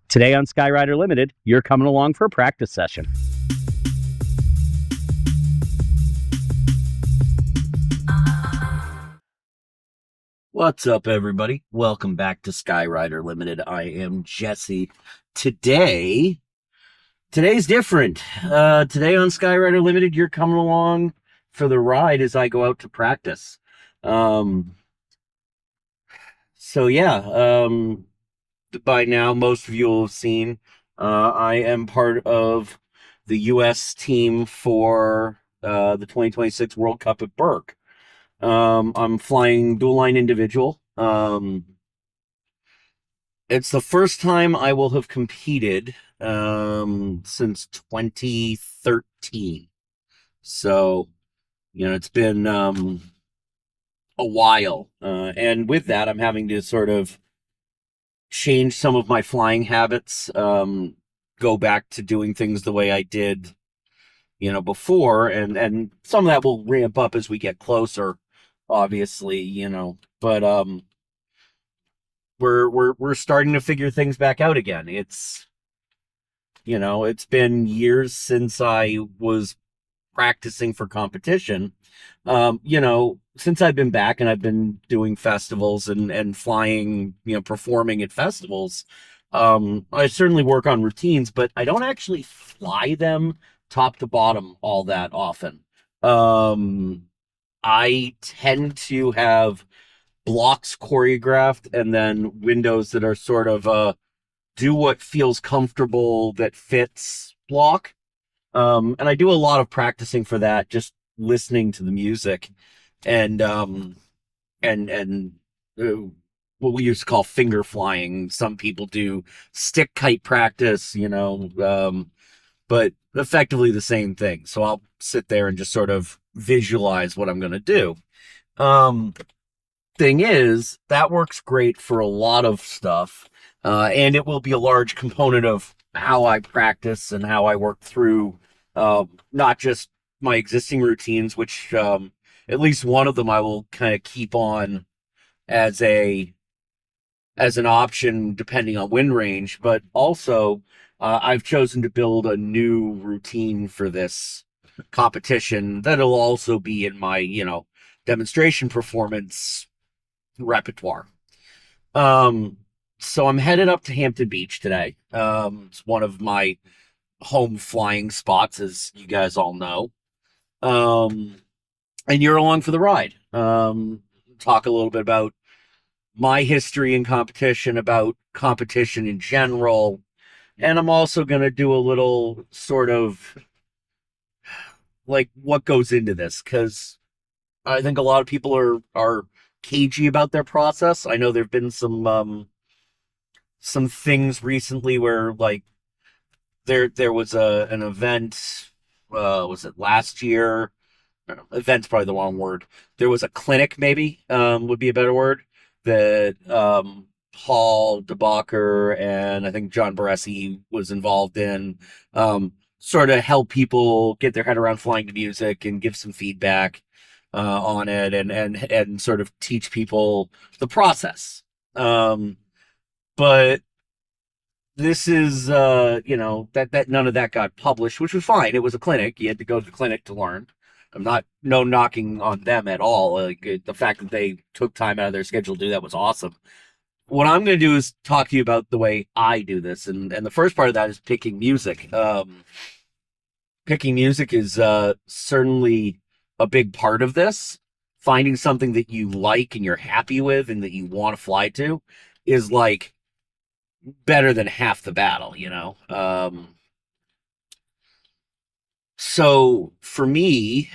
Today on Skyrider Limited, you're coming along for a practice session. What's up, everybody? Welcome back to Skyrider Limited. I am Jesse. Today's different. Today on Skyrider Limited, you're coming along for the ride as I go out to practice. By now, most of you will have seen, I am part of the U.S. team for the 2026 World Cup at Berck. I'm flying dual line individual. It's the first time I will have competed since 2013. So, it's been a while. And with that, I'm having to sort of change some of my flying habits, go back to doing things the way I did, before, and some of that will ramp up as we get closer, obviously, but we're starting to figure things back out again. It's been years since I was practicing for competition. Since I've been back and I've been doing festivals and flying, performing at festivals, I certainly work on routines, but I don't actually fly them top to bottom all that often. I tend to have blocks choreographed and then windows that are sort of do what feels comfortable that fits block. And I do a lot of practicing for that, just listening to the music and what we used to call finger flying. Some people do stick kite practice, but effectively the same thing. So I'll sit there and just sort of visualize what I'm going to do. Thing is, that works great for a lot of stuff, and it will be a large component of how I practice and how I work through not just my existing routines, which at least one of them I will kind of keep on as an option depending on wind range, but also I've chosen to build a new routine for this competition that'll also be in my demonstration performance repertoire. So I'm headed up to Hampton Beach today. It's one of my home flying spots, as you guys all know. And you're along for the ride. Talk a little bit about my history in competition, about competition in general, and I'm also going to do a little sort of like what goes into this, because I think a lot of people are cagey about their process. I know there've been some things recently where like there was an event, was it last year? Event's probably the wrong word. There was a clinic, maybe, would be a better word, that Paul DeBacher and I think John Baresi was involved in, sort of help people get their head around flying to music and give some feedback on it, and sort of teach people the process. But this is that none of that got published, which was fine. It was a clinic. You had to go to the clinic to learn. I'm not no knocking on them at all. Like, the fact that they took time out of their schedule to do that was awesome. What I'm going to do is talk to you about the way I do this, and the first part of that is picking music. Picking music is certainly a big part of this. Finding something that you like and you're happy with and that you want to fly to is like better than half the battle, So for me,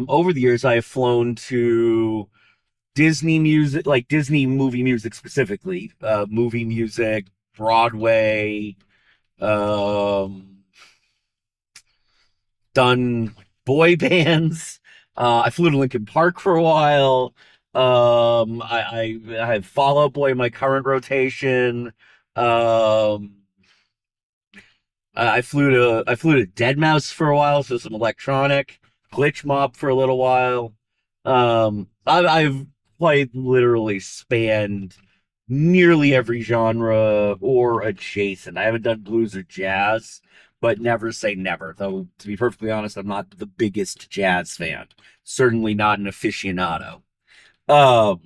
over the years I have flown to Disney music, like Disney movie music specifically, movie music, Broadway, um, done boy bands. I flew to Lincoln Park for a while. I have Fall Out Boy in my current rotation. Um, I flew to Dead Mouse for a while, so some electronic. Glitch Mob for a little while. I've quite literally spanned nearly every genre or adjacent. I haven't done blues or jazz, but never say never. Though, to be perfectly honest, I'm not the biggest jazz fan. Certainly not an aficionado. Um,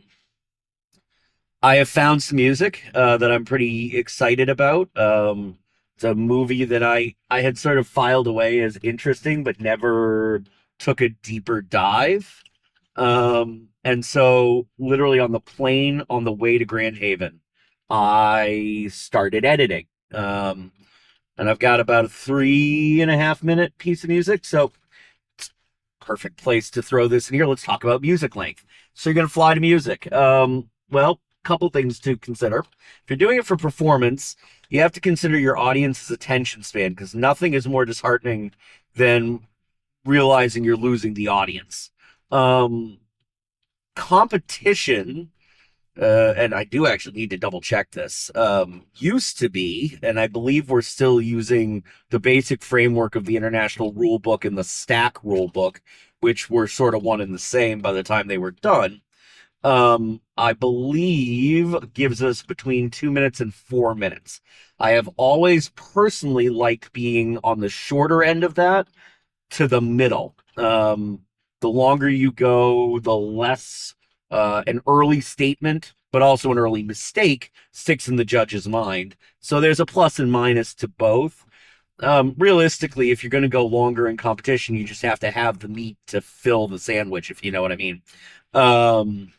I have found some music that I'm pretty excited about. It's a movie that I had sort of filed away as interesting, but never took a deeper dive. And so, literally on the plane on the way to Grand Haven, I started editing. Um, and I've got about a 3.5 minute piece of music. So, perfect place to throw this in here. Let's talk about music length. So, you're going to fly to music. Well, couple things to consider. If you're doing it for performance, you have to consider your audience's attention span because nothing is more disheartening than realizing you're losing the audience. Um, Competition, and I do actually need to double check this, used to be, and I believe we're still using the basic framework of the International Rule Book and the Stack Rule Book, which were sort of one and the same by the time they were done. I believe gives us between 2 minutes and 4 minutes. I have always personally liked being on the shorter end of that to the middle. The longer you go, the less an early statement, but also an early mistake sticks in the judge's mind. So there's a plus and minus to both. Realistically, if you're going to go longer in competition, you just have to have the meat to fill the sandwich, if you know what I mean. Um,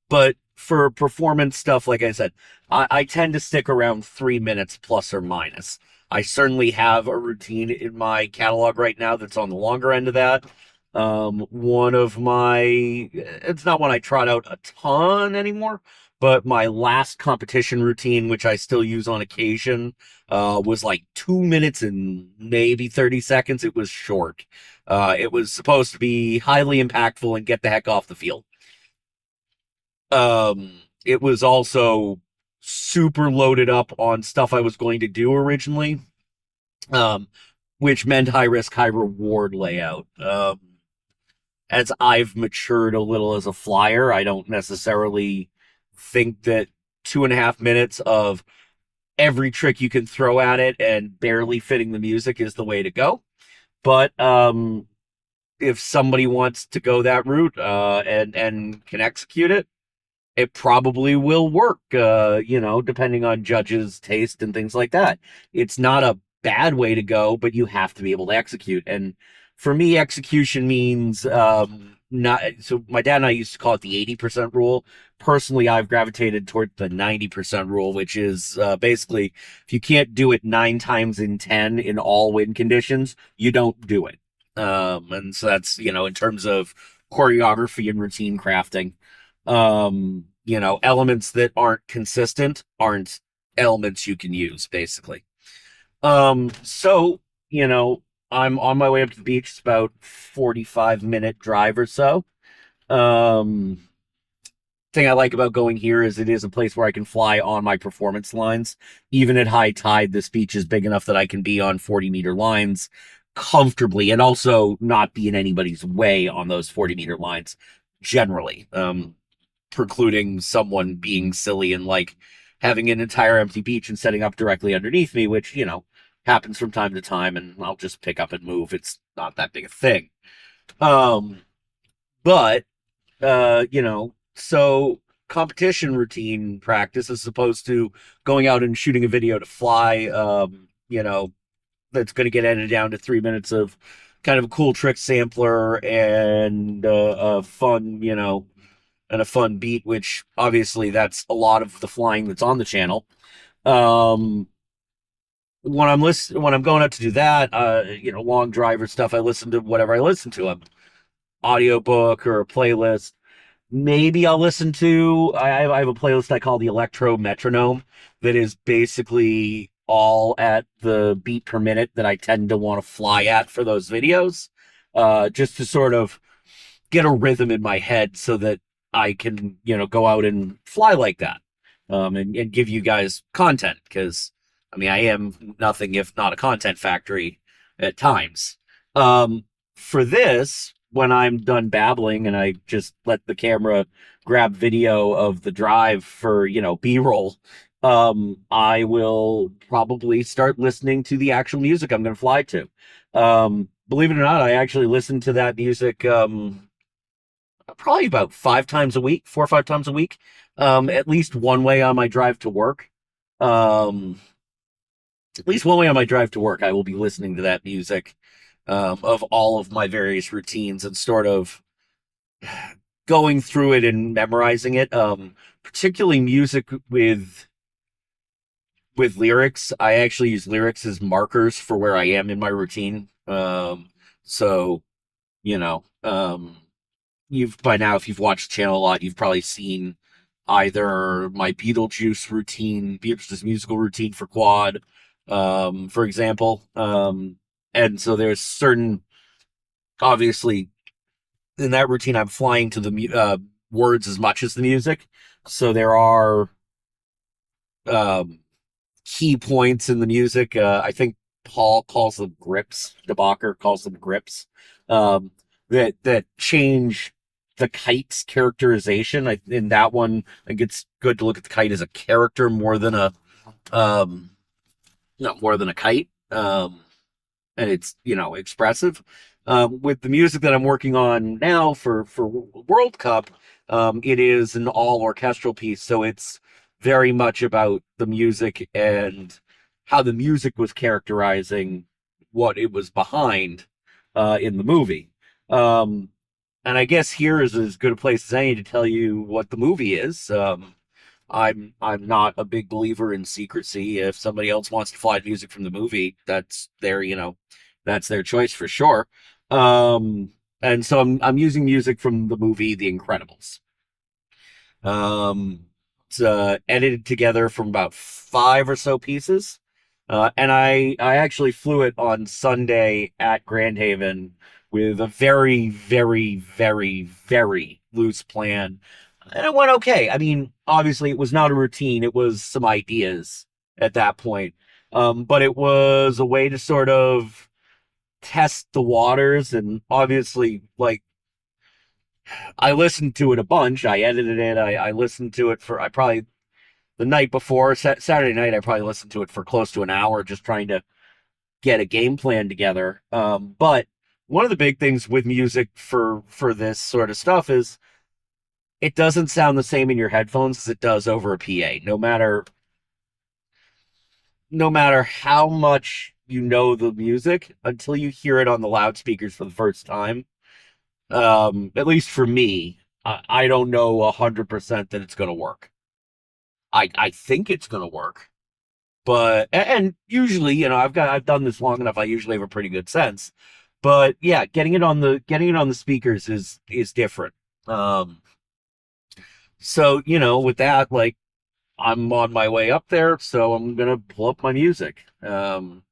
but for performance stuff, like I said, I tend to stick around 3 minutes plus or minus. I certainly have a routine in my catalog right now that's on the longer end of that. One of my, it's not one I trot out a ton anymore, but my last competition routine, which I still use on occasion, was like 2 minutes and maybe 30 seconds. It was short. It was supposed to be highly impactful and get the heck off the field. It was also super loaded up on stuff I was going to do originally, um, which meant high risk, high reward layout. As I've matured a little as a flyer, I don't necessarily think that 2.5 minutes of every trick you can throw at it and barely fitting the music is the way to go. But if somebody wants to go that route and can execute it, it probably will work, depending on judges' taste and things like that. It's not a bad way to go, but you have to be able to execute. And for me, execution means not. So my dad and I used to call it the 80% rule. Personally, I've gravitated toward the 90% rule, which is basically if you can't do it 9 times in 10 in all win conditions, you don't do it. And so that's, in terms of choreography and routine crafting. Elements that aren't consistent aren't elements you can use, basically. So, I'm on my way up to the beach. It's about 45-minute drive or so. Um, Thing I like about going here is it is a place where I can fly on my performance lines. Even at high tide, this beach is big enough that I can be on 40-meter lines comfortably and also not be in anybody's way on those 40-meter lines generally. Precluding someone being silly and like having an entire empty beach and setting up directly underneath me, which, happens from time to time and I'll just pick up and move. It's not that big a thing. Um, but, so competition routine practice as opposed to going out and shooting a video to fly, that's going to get edited down to 3 minutes of kind of a cool trick sampler and a fun, and a fun beat, which obviously that's a lot of the flying that's on the channel. Um, when I'm going out to do that, long driver stuff, I listen to whatever I listen to, a audiobook or a playlist. Maybe I'll listen to, I have a playlist I call the Electro Metronome that is basically all at the beat per minute that I tend to want to fly at for those videos, just to sort of get a rhythm in my head so that I can, go out and fly like that, and give you guys content because, I mean, I am nothing if not a content factory at times. For this, when I'm done babbling and I just let the camera grab video of the drive for, B-roll, I will probably start listening to the actual music I'm going to fly to. Believe it or not, I actually listen to that music probably about 5 times a week, 4 or 5 times a week, at least one way on my drive to work. Um, at least one way on my drive to work, I will be listening to that music of all of my various routines and sort of going through it and memorizing it. Particularly music with lyrics. I actually use lyrics as markers for where I am in my routine. So you know, you've by now, if you've watched the channel a lot, you've probably seen either my Beetlejuice musical routine for quad, for example. And so there's certain, obviously, in that routine, I'm flying to the words as much as the music. So there are um, key points in the music. I think Paul calls them grips. DeBacher calls them grips. Um, that change the kite's characterization. In that one, I think it's good to look at the kite as a character more than um, not more than a kite. And it's expressive. With the music that I'm working on now for World Cup, it is an all orchestral piece, so it's very much about the music and how the music was characterizing what it was behind in the movie. Um, and I guess here is as good a place as any to tell you what the movie is. I'm not a big believer in secrecy. If somebody else wants to fly music from the movie, that's their choice for sure. And so I'm using music from the movie The Incredibles. It's edited together from about 5 or so pieces. And I actually flew it on Sunday at Grand Haven with a very, very, very, very loose plan. And it went okay. I mean, obviously it was not a routine. It was some ideas at that point. But it was a way to sort of test the waters. And obviously, like, I listened to it a bunch. I edited it. I listened to it for, I probably, the night before, Saturday night, I probably listened to it for close to an hour, just trying to get a game plan together. But one of the big things with music for this sort of stuff is it doesn't sound the same in your headphones as it does over a PA. No matter how much you know the music, until you hear it on the loudspeakers for the first time, at least for me, I don't know 100% that it's going to work. I think it's going to work, but and usually, I've done this long enough. I usually have a pretty good sense, but yeah, getting it on the speakers is different. Um, so with that, like, I'm on my way up there, so I'm gonna pull up my music. And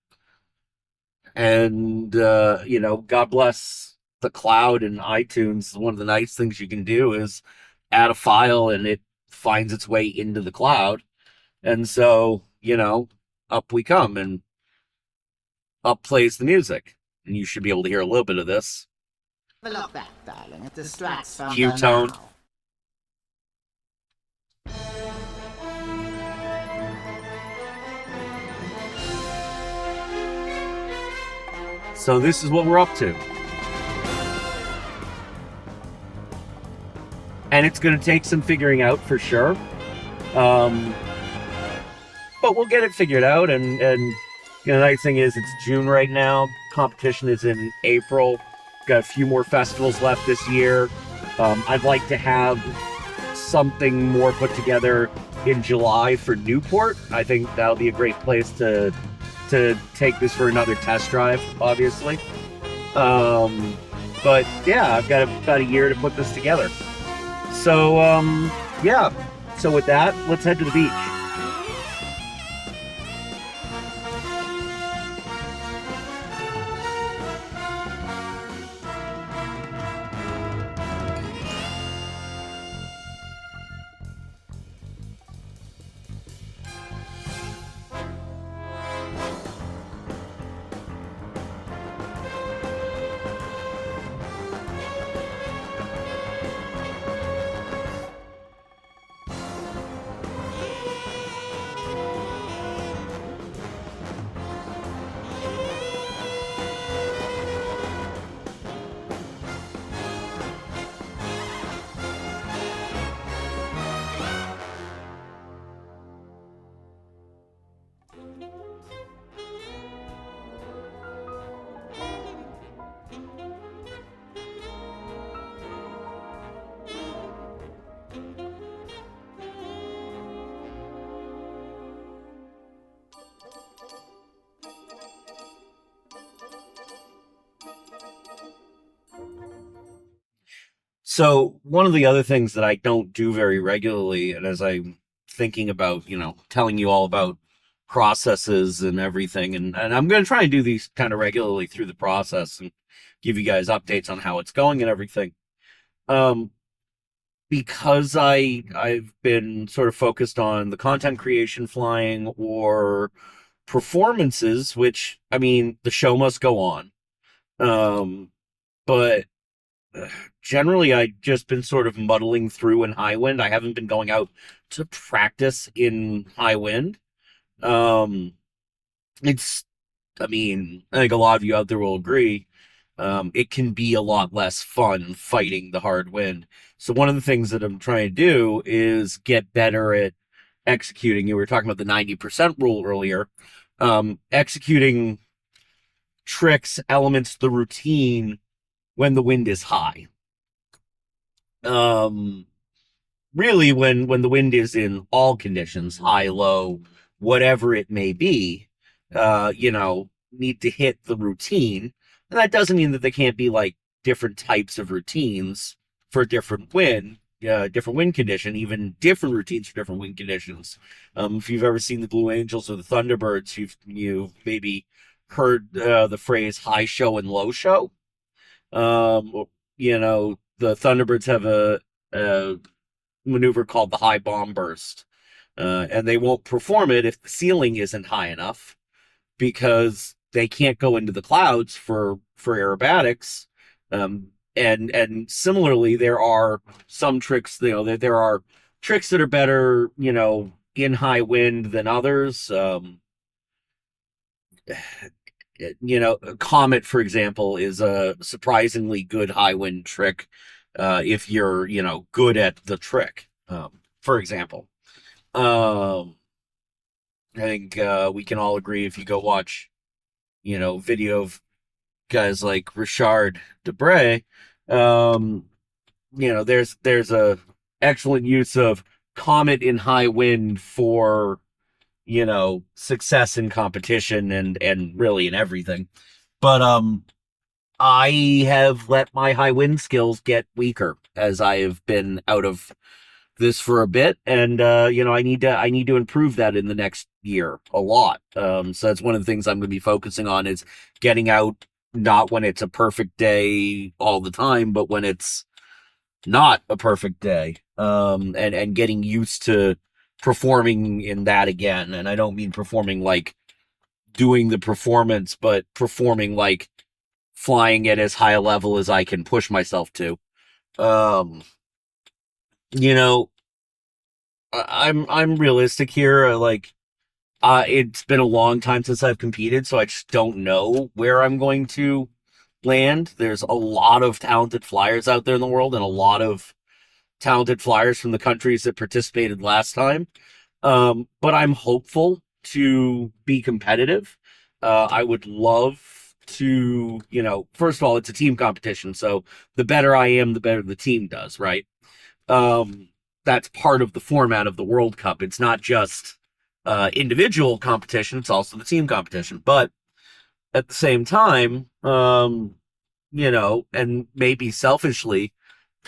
God bless the cloud and iTunes. One of the nice things you can do is add a file and it finds its way into the cloud. And so, up we come and up plays the music. And you should be able to hear a little bit of this. Look back, darling. It distracts from Cue the tone. now. So this is what we're up to. And it's going to take some figuring out for sure. But we'll get it figured out. And the nice thing is it's June right now. Competition is in April. Got a few more festivals left this year. I'd like to have something more put together in July for Newport. I think that'll be a great place to take this for another test drive, obviously. But yeah, I've got about a year to put this together. So yeah. So with that, let's head to the beach. So one of the other things that I don't do very regularly, and as I'm thinking about, telling you all about processes and everything, and I'm going to try and do these kind of regularly through the process and give you guys updates on how it's going and everything. Um, because I've been sort of focused on the content creation flying or performances, which I mean, the show must go on. But generally, I've just been sort of muddling through in high wind. I haven't been going out to practice in high wind. Um, it's, I mean, I think a lot of you out there will agree. It can be a lot less fun fighting the hard wind. So one of the things that I'm trying to do is get better at executing. You were talking about the 90% rule earlier. Executing tricks, elements, the routine when the wind is high. Um, Really, when the wind is in all conditions, high, low, whatever it may be, need to hit the routine. And that doesn't mean that they can't be like different types of routines for different wind condition, even different routines for different wind conditions. If you've ever seen the Blue Angels or the Thunderbirds, you've maybe heard the phrase high show and low show. The Thunderbirds have a maneuver called the high bomb burst. And they won't perform it if the ceiling isn't high enough because they can't go into the clouds for aerobatics. And similarly, there are some tricks, there are tricks that are better, in high wind than others. Comet, for example, is a surprisingly good high wind trick if you're, good at the trick, for example. I think we can all agree if you go watch, video of guys like Richard Debray, there's a excellent use of Comet in high wind for success in competition and really in everything. But I have let my high wind skills get weaker as I have been out of this for a bit, and I need to improve that in the next year a lot. So that's one of the things I'm going to be focusing on is getting out, not when it's a perfect day all the time, but when it's not a perfect day. And getting used to performing in that again. And I don't mean performing like doing the performance, but performing like flying at as high a level as I can push myself to. Um, you know, I'm realistic here. It's been a long time since I've competed, so I just don't know where I'm going to land. There's a lot of talented flyers out there in the world, and a lot of talented flyers from the countries that participated last time. But I'm hopeful to be competitive. I would love to, first of all, it's a team competition, so the better I am, the better the team does, right? Um, that's part of the format of the World Cup. It's not just individual competition; it's also the team competition. But at the same time, and maybe selfishly,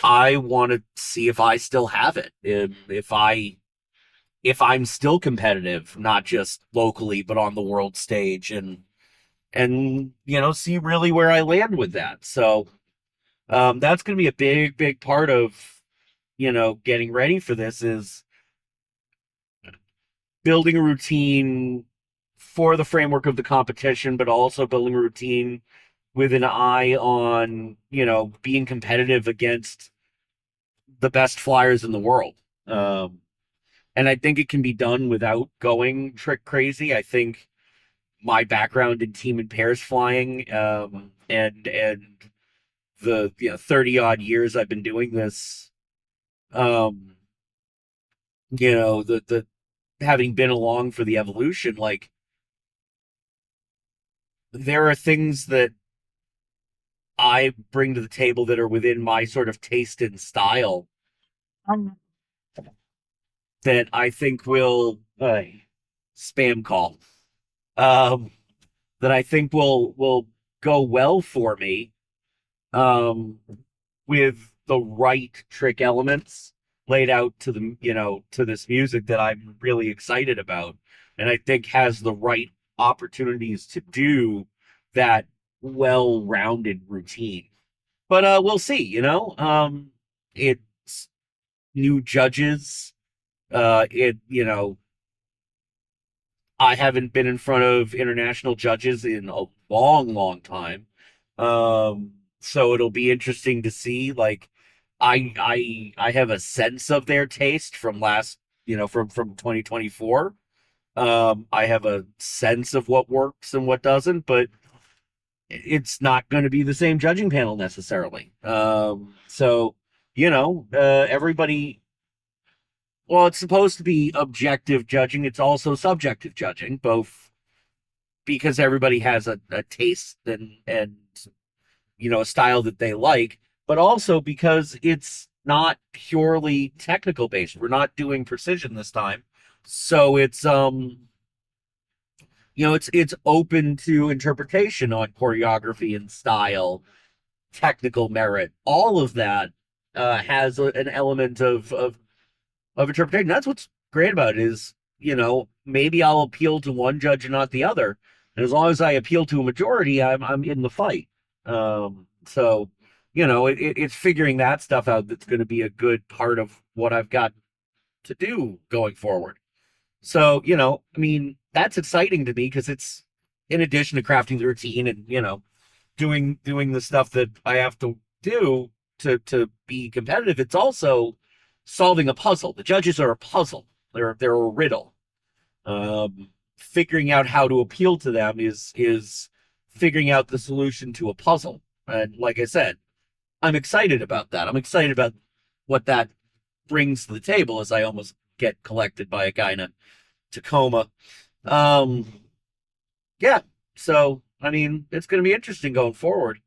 I want to see if I still have it. If I'm still competitive, not just locally, but on the world stage, and see really where I land with that. So that's going to be a big part of getting ready for this is building a routine for the framework of the competition, but also building a routine with an eye on, being competitive against the best flyers in the world. And I think it can be done without going trick crazy. I think my background in team and pairs flying, and the 30 odd years I've been doing this, um, the having been along for the evolution, like there are things that I bring to the table that are within my sort of taste and style that I think will spam call. Um, that I think will go well for me. Um, with the right trick elements laid out to the, to this music that I'm really excited about, and I think has the right opportunities to do that well-rounded routine. But we'll see, it's new judges. I haven't been in front of international judges in a long, long time. So it'll be interesting to see. Like, I have a sense of their taste from last, from 2024. I have a sense of what works and what doesn't, but it's not going to be the same judging panel necessarily. So, everybody, well, it's supposed to be objective judging. It's also subjective judging, both because everybody has a taste and a style that they like, but also because it's not purely technical based. We're not doing precision this time. So it's open to interpretation on choreography and style, technical merit. All of that has an element of interpretation. That's what's great about it is, maybe I'll appeal to one judge and not the other. And as long as I appeal to a majority, I'm in the fight. So, it's figuring that stuff out that's going to be a good part of what I've got to do going forward. So, that's exciting to me because it's in addition to crafting the routine and, doing the stuff that I have to do to be competitive. It's also solving a puzzle. The judges are a puzzle. They're a riddle. Figuring out how to appeal to them is figuring out the solution to a puzzle. And like I said, I'm excited about that. I'm excited about what that brings to the table as I almost get collected by a guy in a Tacoma. Yeah. So, it's going to be interesting going forward.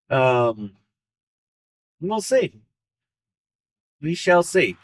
We'll see. We shall see.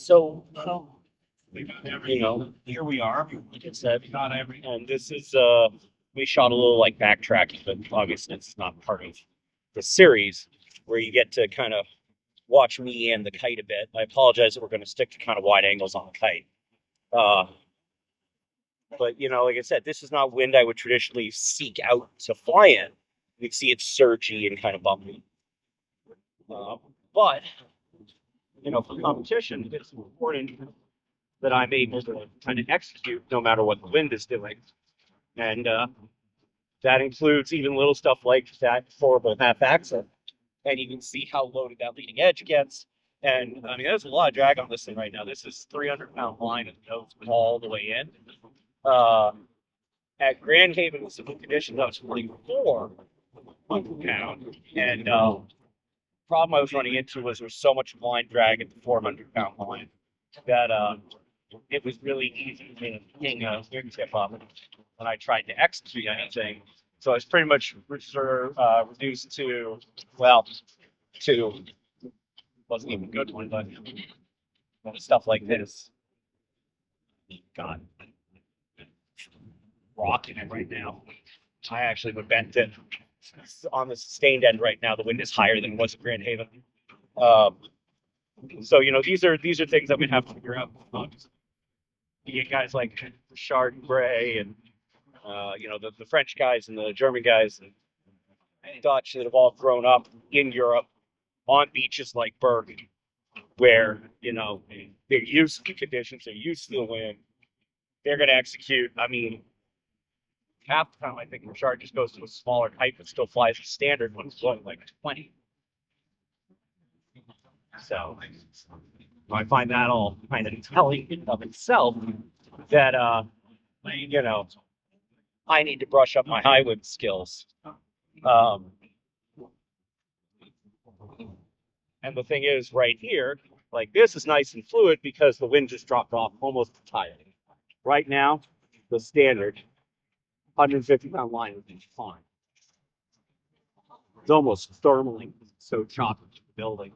So, here we are. Like I said, and this is we shot a little like backtracking, but obviously it's not part of the series where you get to kind of watch me and the kite a bit. I apologize that we're going to stick to kind of wide angles on the kite. But like I said, this is not wind I would traditionally seek out to fly in. You can see it's surgy and kind of bumpy. But for competition, it's important that I'm able to kind of execute no matter what the wind is doing. And that includes even little stuff like that horrible half axle. And you can see how loaded that leading edge gets. And there's a lot of drag on this thing right now. This is 300-pound line and nose all the way in. At Grand Haven, with simple conditions, I was 44 pound. And problem I was running into was there was so much line drag at the 400-pound line that it was really easy to hang a wingtip up when I tried to execute anything. So I was pretty much reduced to wasn't even a good one, but stuff like this. God, rocking it right now. I actually would bent it on the sustained end right now. The wind is higher than it was at Grand Haven. So these are things I'm gonna have to figure out. You get guys like Richard and Bray and the French guys and the German guys and Dutch that have all grown up in Europe on beaches like Berck, where they're used to conditions, they're used to the wind, they're gonna execute. Half the time I think Richard just goes to a smaller kite but still flies the standard when it's blowing like 20. So I find that all kind of telling in of itself that I need to brush up my high wind skills. And the thing is, right here, like this is nice and fluid because the wind just dropped off almost entirely. Right now, the standard 150-pound line would be fine. It's almost thermally so choppy to the building.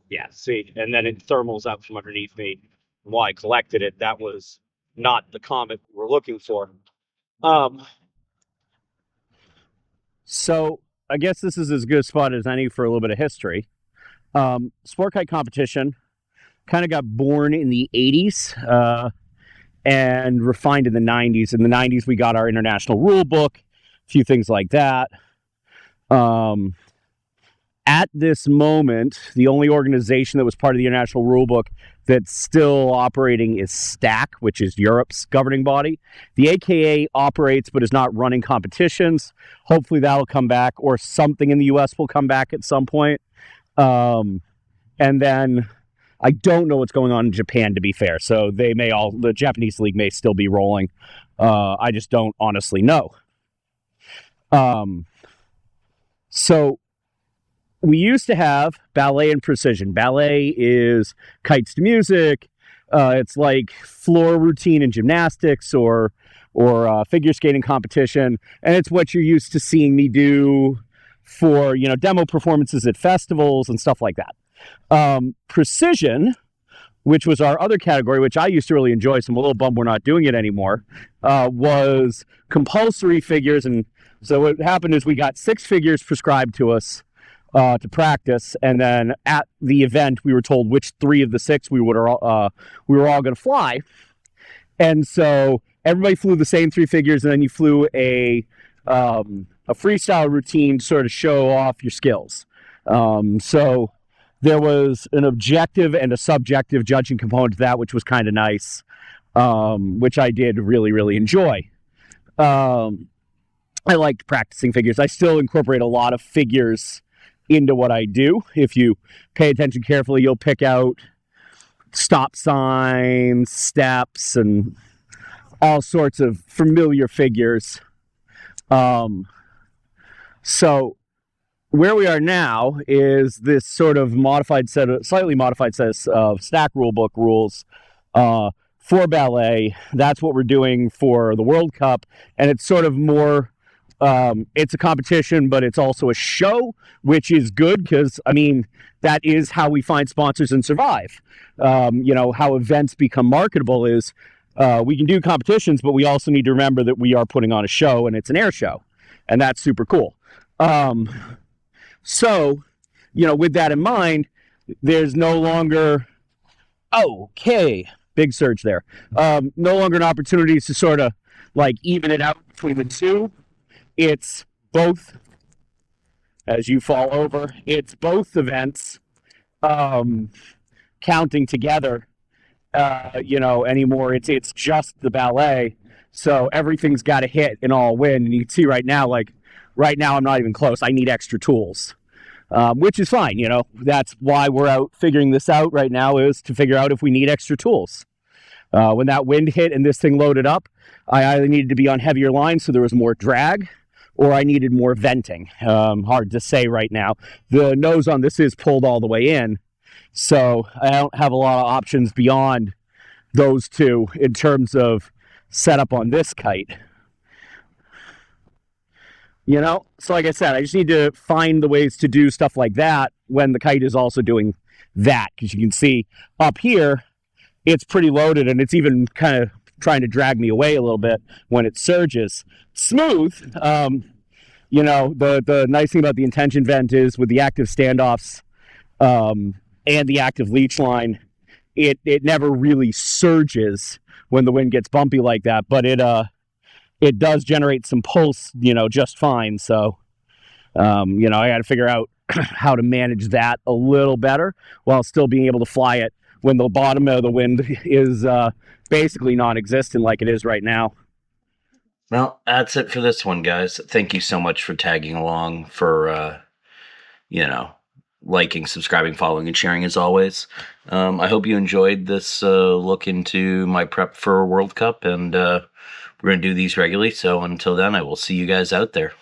Yeah, see, and then it thermals out from underneath me. While I collected it, that was not the comet we were looking for. So I guess this is as good a spot as any for a little bit of history. Sport kite competition kind of got born in the 80s and refined in the 90s. In the 90s, we got our international rule book, a few things like that. At this moment, the only organization that was part of the international rule book that's still operating is STAC, which is Europe's governing body. The AKA operates but is not running competitions. Hopefully that'll come back, or something in the US will come back at some point. And then I don't know what's going on in Japan, to be fair. So the Japanese league may still be rolling. I just don't honestly know. So we used to have ballet and precision. Ballet is kites to music. It's like floor routine in gymnastics or figure skating competition. And it's what you're used to seeing me do for, demo performances at festivals and stuff like that. Precision, which was our other category, which I used to really enjoy, so I'm a little bummed we're not doing it anymore, was compulsory figures. And so what happened is we got 6 figures prescribed to us to practice, and then at the event we were told which 3 of the 6 we were all going to fly. And so everybody flew the same 3 figures, and then you flew a freestyle routine to sort of show off your skills. So there was an objective and a subjective judging component to that, which was kind of nice, which I did really, really enjoy. I liked practicing figures. I still incorporate a lot of figures into what I do. If you pay attention carefully, you'll pick out stop signs, steps, and all sorts of familiar figures. So where we are now is this sort of slightly modified set of STAC rulebook rules for ballet. That's what we're doing for the World Cup, and it's sort of more it's a competition, but it's also a show, which is good because, that is how we find sponsors and survive. How events become marketable is we can do competitions, but we also need to remember that we are putting on a show, and it's an air show, and that's super cool. So, with that in mind, there's no longer, big surge there. No longer an opportunity to sort of even it out between the two. It's both, as you fall over, it's both events counting together, anymore. It's just the ballet. So everything's got to hit and all win. And you can see right now I'm not even close. I need extra tools, which is fine. That's why we're out figuring this out right now, is to figure out if we need extra tools. When that wind hit and this thing loaded up, I either needed to be on heavier lines so there was more drag, or I needed more venting. Hard to say right now. The nose on this is pulled all the way in, so I don't have a lot of options beyond those two in terms of setup on this kite. So like I said, I just need to find the ways to do stuff like that when the kite is also doing that, because you can see up here, it's pretty loaded, and it's even kind of trying to drag me away a little bit when it surges. Smooth. The nice thing about the intention vent is with the active standoffs and the active leech line, it never really surges when the wind gets bumpy like that, but it does generate some pulse, just fine. So, I got to figure out how to manage that a little better while still being able to fly it when the bottom of the wind is basically non-existent like it is right now. Well, that's it for this one, guys. Thank you so much for tagging along, for, liking, subscribing, following, and sharing as always. I hope you enjoyed this look into my prep for World Cup, and we We're going to do these regularly. So until then, I will see you guys out there.